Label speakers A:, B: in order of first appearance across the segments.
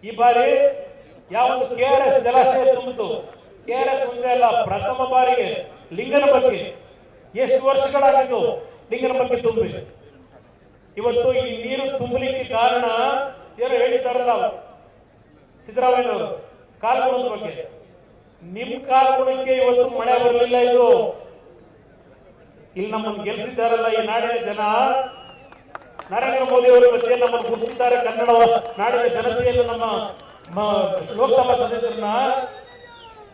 A: ಈ ಬಾರಿ ಯಾವೊಂದು KRS ಜಲಾಶಯ ತುಂಬಿತು, KRS ಒಂದೇ ಅಲ್ಲ, ಪ್ರಥಮ ಬಾರಿಗೆ ಲಿಂಗನ ಬಗ್ಗೆ ಎಷ್ಟು ವರ್ಷಗಳಾಗಿದ್ದು ಲಿಂಗನ ಬಗ್ಗೆ ತುಂಬಿ ಇವತ್ತು ಈ ನೀರು ತುಂಬಲಿಕ್ಕೆ ಕಾರಣ ಏನು ಹೇಳಿದ್ದಾರಲ್ಲ ಸಿದ್ದರಾಮಯ್ಯನವರು, ಕಾಲ್ಗುಣದ ಬಗ್ಗೆ. ನಿಮ್ ಕಾಲ್ಗುಣಕ್ಕೆ ಇವತ್ತು ಮಳೆ ಬರಲಿಲ್ಲ. ಇದು ಇಲ್ಲಿ ನಮ್ಮನ್ನು ಗೆಲ್ಲಿಸಿದ್ದಾರಲ್ಲ ಈ ನಾಡಿನ ಜನ, ನರೇಂದ್ರ ಮೋದಿ ಅವರ ಬಗ್ಗೆ ನಮ್ಮನ್ನು ಗುರುತಿಸಿದ್ದಾರೆ. ಕನ್ನಡ ನಾಡಿನ ಜನತೆಯನ್ನು, ನಮ್ಮ ಲೋಕಸಭಾ ಸದಸ್ಯರನ್ನ,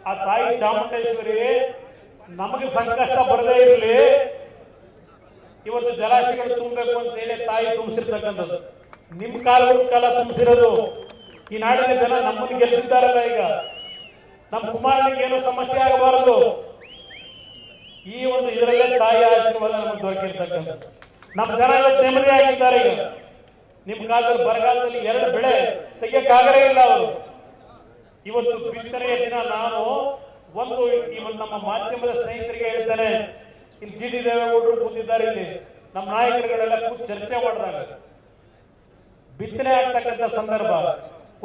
A: ಆ ತಾಯಿ ಚಾಮುಂಡೇಶ್ವರಿ ನಮಗೆ ಸಂಕಷ್ಟ ಬರದೇ ಇರಲಿ, ಇವತ್ತು ಜಲಾಶಯಗಳು ತುಂಬಬೇಕು ಅಂತ ಹೇಳಿ ತಾಯಿ ತುಂಬಿಸಿರ್ತಕ್ಕಂಥದ್ದು. ನಿಮ್ ಕಾಲ ತುಂಬಿಸಿರೋದು. ಈ ನಾಡಿನ ಜನ ನಮ್ಮನ್ನು ಗೆಲ್ಲಿಸಿದ್ದಾರಲ್ಲ, ಈಗ ನಮ್ಮ ಕುಮಾರನಿಗೆ ಏನೋ ಸಮಸ್ಯೆ ಆಗಬಾರದು. ಈ ಒಂದು ಇದರಲ್ಲೇ ತಾಯಿ ಆಶೀರ್ವಾದ ನಮಗೆ ದೊರಕಿರ್ತಕ್ಕಂಥದ್ದು. ನಮ್ಮ ಜನ ಇವತ್ತು ನೆಮ್ಮದಿ ಆಗಿದ್ದಾರೆ. ಈಗ ನಿಮ್ ಕಾಲದಲ್ಲಿ ಬರಗಾಲದಲ್ಲಿ 2 ಬೆಳೆ ತೆಗಿಯಕ್ಕಾಗಲೇ ಇಲ್ಲ ಅವರು. ಇವತ್ತು ಬಿತ್ತನೆಯ ದಿನ ನಾನು ನಮ್ಮ ಮಾಧ್ಯಮದ ಸ್ನೇಹಿತರಿಗೆ ಹೇಳ್ತೇನೆ, ಇಲ್ಲಿ GD ದೇವೇಗೌಡರು ಕೂತಿದ್ದಾರೆ, ಇಲ್ಲಿ ನಮ್ಮ ನಾಯಕರುಗಳೆಲ್ಲ ಕೂತು ಚರ್ಚೆ ಮಾಡಿದಾಗ ಬಿತ್ತನೆ ಆಗ್ತಕ್ಕಂಥ ಸಂದರ್ಭ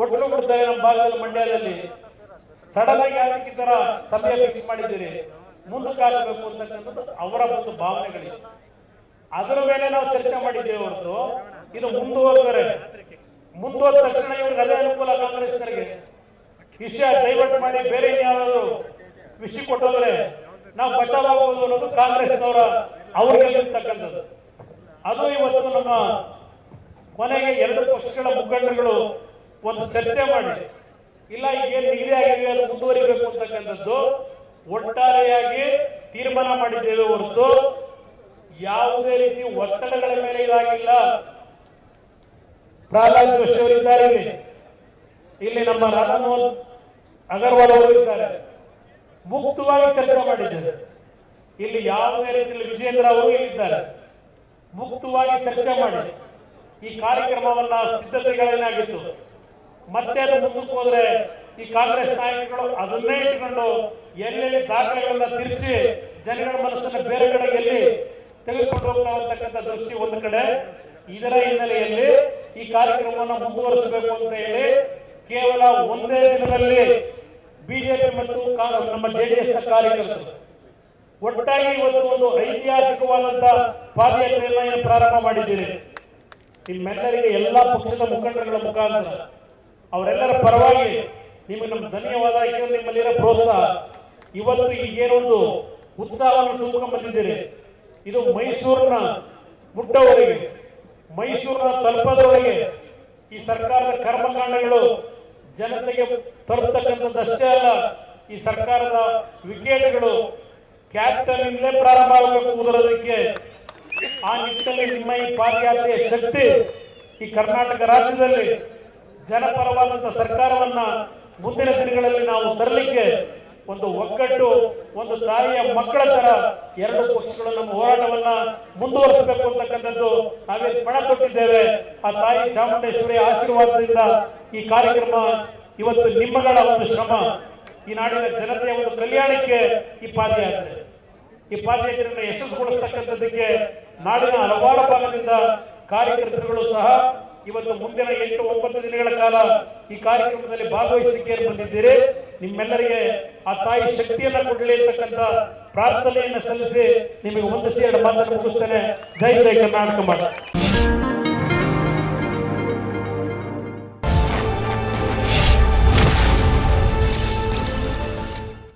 A: ಒಟ್ಟು ಬಿಡ್ತಾರೆ. ನಮ್ಮ ಭಾಗದಲ್ಲಿ ಮಂಡ್ಯದಲ್ಲಿ ಸಡನ್ ಆಗಿ ಯಾಕೆ ಈ ತರ ಸಭೆ ಫಿಕ್ಸ್ ಮಾಡಿದ್ದೀರಿ, ಮುಂದಕ್ಕೆ ಹಾಕಬೇಕು ಅಂತಕ್ಕಂಥದ್ದು ಅವರ ಒಂದು ಭಾವನೆಗಳಿಗೆ. ಅದರ ಮೇಲೆ ನಾವು ಚರ್ಚೆ ಮಾಡಿದ್ದೇವೆ ಹೊರತು ಇದು ಮುಂದುವರೆದ ತಕ್ಷಣ ಇವ್ರಿಗೆ ಅದೇ ಅನುಕೂಲ ಕಾಂಗ್ರೆಸ್ನರಿಗೆ. ವಿಷಯ ಡೈವರ್ಟ್ ಮಾಡಿ ಬೇರೆ ಯಾರಾದ್ರು ವಿಷಯ ಕೊಟ್ಟೋದ್ರೆ ನಾವು ಬಚಾವಾಗಬಹುದು ಅನ್ನೋದು ಕಾಂಗ್ರೆಸ್ನವರ ಅವ್ರಿಗೆ ಇರ್ತಕ್ಕಂಥದ್ದು. ಅದು ಇವತ್ತು ನಮ್ಮ ಕೊನೆಗೆ 2 ಪಕ್ಷಗಳ ಮುಖಂಡರುಗಳು ಒಂದು ಚರ್ಚೆ ಮಾಡಿ, ಇಲ್ಲ ಈಗೇನು ನಿಗದಿ ಆಗಿದೆ ಅದು ಮುಂದುವರಿಬೇಕು ಅಂತಕ್ಕಂಥದ್ದು ಒಟ್ಟಾರೆಯಾಗಿ ತೀರ್ಮಾನ ಮಾಡಿದ್ದೇವೆ ಹೊರತು ಯಾವುದೇ ರೀತಿ ಒತ್ತಡಗಳ ಮೇಲೆ ಇದಾಗಿಲ್ಲ. ಪ್ರಹ್ಲಾದ್ ಜೋಶಿ ಅವರು ಇದ್ದಾರೆ, ಇಲ್ಲಿ ನಮ್ಮ ರಾಧಾಮೋಹನ್ ಅಗರ್ವಾಲ್ ಅವರು ಇದ್ದಾರೆ. ಮುಕ್ತವಾಗಿ ಚರ್ಚೆ ಮಾಡಿದ್ದೇವೆ. ಇಲ್ಲಿ ಯಾವುದೇ ರೀತಿಯಲ್ಲಿ ವಿಜೇಂದ್ರ ಅವರು ಇಲ್ಲಿದ್ದಾರೆ. ಮುಕ್ತವಾಗಿ ಚರ್ಚೆ ಮಾಡಿ ಈ ಕಾರ್ಯಕ್ರಮವನ್ನ ಸಿದ್ಧತೆಗಳೇನಾಗಿತ್ತು ಮತ್ತೆ ಅದು ಮುಂದಕ್ಕೆ ಹೋದ್ರೆ ಈ ಕಾಂಗ್ರೆಸ್ ನಾಯಕರು ಅದನ್ನೇ ಇಟ್ಟುಕೊಂಡು ಎಲ್ಲೆಲ್ಲಿ ದಾಖಲೆಗಳನ್ನ ತಿರುಚಿ ಜನಗಳ ಮನಸ್ಸನ್ನು ಬೇರೆ ಕಡೆ ಎಲ್ಲಿ ತೆಗೆದುಕೊಂಡು ಹೋಗ್ತಾ ಅಂತಕ್ಕಂಥ ದೃಷ್ಟಿ ಒಂದು ಕಡೆ. ಇದರ ಹಿನ್ನೆಲೆಯಲ್ಲಿ ಈ ಕಾರ್ಯಕ್ರಮವನ್ನು ಮುಂದುವರಿಸಬೇಕು ಅಂತ ಹೇಳಿ ಕೇವಲ ಒಂದೇ ದಿನದಲ್ಲಿ ಬಿಜೆಪಿ ಮತ್ತು ನಮ್ಮ JDS ಕಾರ್ಯಕರ್ತರು ಒಟ್ಟಾಗಿ ಇವತ್ತು ಒಂದು ಐತಿಹಾಸಿಕವಾದಂತಹ ಪಾದಯಾತ್ರೆಯನ್ನು ಪ್ರಾರಂಭ ಮಾಡಿದ್ದೀರಿ. ನಿಮ್ಮೆಲ್ಲರಿಗೆ ಎಲ್ಲ ಪಕ್ಷದ ಮುಖಂಡರುಗಳ ಮುಖಾಂತರ ಅವರೆಲ್ಲರ ಪರವಾಗಿ ನಿಮಗೆ ನಮ್ಮ ಧನ್ಯವಾದ. ಯಾಕೆಂದ್ರೆ ನಿಮ್ಮಲ್ಲಿರೋ ಪ್ರೋತ್ಸಾಹ ಇವತ್ತು ಈಗೇನೊಂದು ಉತ್ಸಾಹವನ್ನು ತುಂಬಿಕೊಂಡು ಬಂದಿದ್ದೀರಿ. ಇದು ಮೈಸೂರಿನ ಮುಟ್ಟವರೆಗೆ, ಮೈಸೂರಿನ ತಲುಪದವರೆಗೆ ಈ ಸರ್ಕಾರದ ಕರ್ಮಕಾಂಡಗಳು ಜನತೆಗೆ ತಲುಪತಕ್ಕಂಥದ್ದಷ್ಟೇ ಅಲ್ಲ, ಈ ಸರ್ಕಾರದ ವಿಕೇಟಗಳು ಕ್ಯಾಪಿಟಲ್ ಇಂದಲೇ ಪ್ರಾರಂಭ ಆಗಬೇಕು ಉದರೋದಕ್ಕೆ. ಆ ನಿಟ್ಟಿನಲ್ಲಿ ನಿಮ್ಮ ಈ ಪಾದಯಾತ್ರೆಯ ಶಕ್ತಿ ಈ ಕರ್ನಾಟಕ ರಾಜ್ಯದಲ್ಲಿ ಜನಪರವಾದಂತಹ ಸರ್ಕಾರವನ್ನ ಮುಂದಿನ ದಿನಗಳಲ್ಲಿ ನಾವು ತರಲಿಕ್ಕೆ ಒಂದು ಒಗ್ಗಟ್ಟು, ಒಂದು ತಾಯಿಯ ಮಕ್ಕಳ ತರ 2 ಪಕ್ಷಗಳು ನಮ್ಮ ಹೋರಾಟವನ್ನ ಮುಂದುವರಿಸಬೇಕು ಅಂತಕ್ಕಂಥದ್ದು ನಾವೇನು ಪಣ ತೊಟ್ಟಿದ್ದೇವೆ. ಆ ತಾಯಿ ಚಾಮುಂಡೇಶ್ವರಿ ಆಶೀರ್ವಾದದಿಂದ ಈ ಕಾರ್ಯಕ್ರಮ ಇವತ್ತು ನಿಮ್ಮಗಳ ಒಂದು ಶ್ರಮ, ಈ ನಾಡಿನ ಜನತೆಯ ಒಂದು ಕಲ್ಯಾಣಕ್ಕೆ ಈ ಪಾದಯಾತ್ರೆಯನ್ನು ಯಶಸ್ಸುಗೊಳಿಸತಕ್ಕಂಥದ್ದಕ್ಕೆ ನಾಡಿನ ಹಲವಾರು ಭಾಗದಿಂದ ಕಾರ್ಯಕರ್ತರುಗಳು ಸಹ ಇವತ್ತು ಮುಂದಿನ 8-9 ದಿನಗಳ ಕಾಲ ಈ ಕಾರ್ಯಕ್ರಮದಲ್ಲಿ ಭಾಗವಹಿಸಲಿಕ್ಕೆ ಬಂದಿದ್ದೀರಿ. ನಿಮ್ಮೆಲ್ಲರಿಗೆ ಆ ತಾಯಿ ಶಕ್ತಿಯನ್ನ ಕೊಡಲಿ ಅಂತಕ್ಕಂಥ ಪ್ರಾರ್ಥನೆಯನ್ನು ಸಲ್ಲಿಸಿ ನಿಮಗೆ ವಂದಿಸಿ 2 ಮಾತನ್ನು ಮುಗಿಸ್ತೇನೆ. ಜೈ ಜೈ ಕರ್ನಾಟಕ ಮಾತೆ.